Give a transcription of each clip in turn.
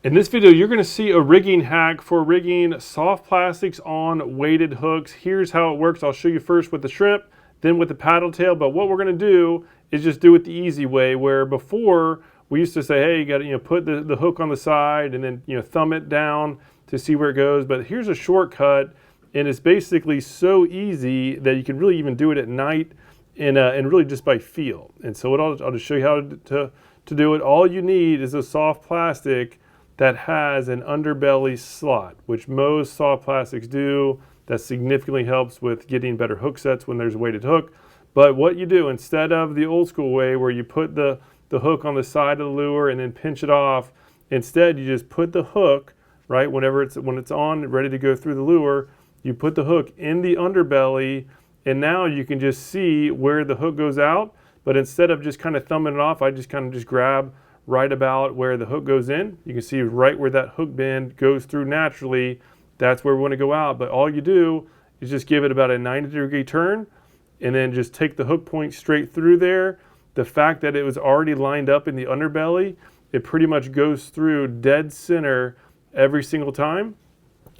In this video, you're going to see a rigging hack for rigging soft plastics on weighted hooks. Here's how it works. I'll show you first with the shrimp, then with the paddle tail. But what we're going to do is just do it the easy way, where before we used to say, hey, you got to put the hook on the side and then thumb it down to see where it goes. But here's a shortcut, and it's basically so easy that you can really even do it at night and really just by feel. And so I'll just show you how to do it. All you need is a soft plastic that has an underbelly slot, which most soft plastics do. That significantly helps with getting better hook sets when there's a weighted hook. But what you do, instead of the old school way where you put the hook on the side of the lure and then pinch it off, instead you just put the hook, right, when it's on, ready to go through the lure, you put the hook in the underbelly, and now you can just see where the hook goes out. But instead of just kind of thumbing it off, I just kind of just grab right about where the hook goes in. You can see right where that hook bend goes through naturally. That's where we want to go out. But all you do is just give it about a 90-degree turn and then just take the hook point straight through there. The fact that it was already lined up in the underbelly, it pretty much goes through dead center every single time.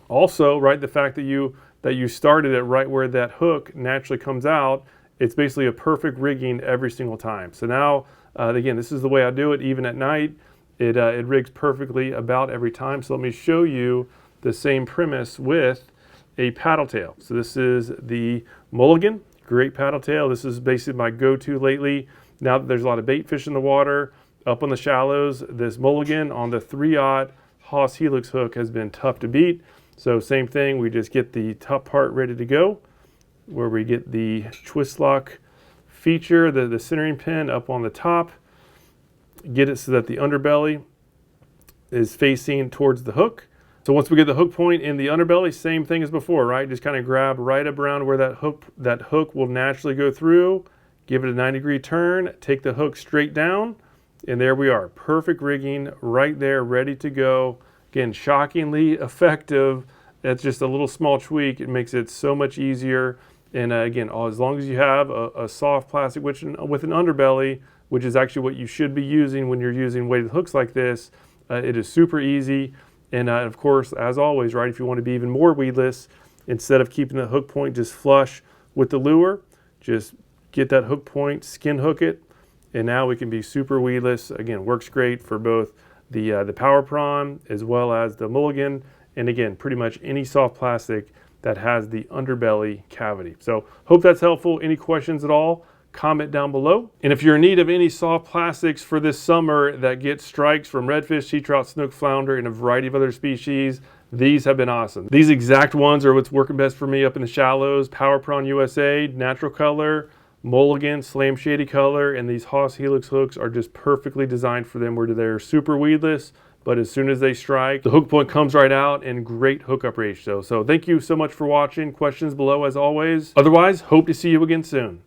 Also, right, the fact that you started it right where that hook naturally comes out, it's basically a perfect rigging every single time. So now, again, this is the way I do it. Even at night, it rigs perfectly about every time. So let me show you the same premise with a paddle tail. So this is the Mulligan, great paddle tail. This is basically my go-to lately. Now that there's a lot of bait fish in the water, up on the shallows, this Mulligan on the 3/0 Haas Helix hook has been tough to beat. So same thing, we just get the top part ready to go, where we get the twist lock feature, the centering pin up on the top, get it so that the underbelly is facing towards the hook. So once we get the hook point in the underbelly, same thing as before, right? Just kind of grab right up around where that hook will naturally go through, give it a 90-degree turn, take the hook straight down, and there we are. Perfect rigging right there, ready to go. Again, shockingly effective. That's just a little small tweak. It makes it so much easier. And again, as long as you have a soft plastic with an underbelly, which is actually what you should be using when you're using weighted hooks like this, it is super easy. And of course, as always, right, if you want to be even more weedless, instead of keeping the hook point just flush with the lure, just get that hook point, skin hook it, and now we can be super weedless. Again, works great for both the Power Prawn as well as the Mulligan. And again, pretty much any soft plastic that has the underbelly cavity. So hope that's helpful. Any questions at all, comment down below. And if you're in need of any soft plastics for this summer that get strikes from redfish, sea trout, snook, flounder, and a variety of other species, these have been awesome. These exact ones are what's working best for me up in the shallows. Power Prawn USA, natural color, Mulligan, slam shady color, and these Haas Helix hooks are just perfectly designed for them, where they're super weedless, but as soon as they strike, the hook point comes right out, and great hookup ratio. So thank you so much for watching. Questions below as always. Otherwise, hope to see you again soon.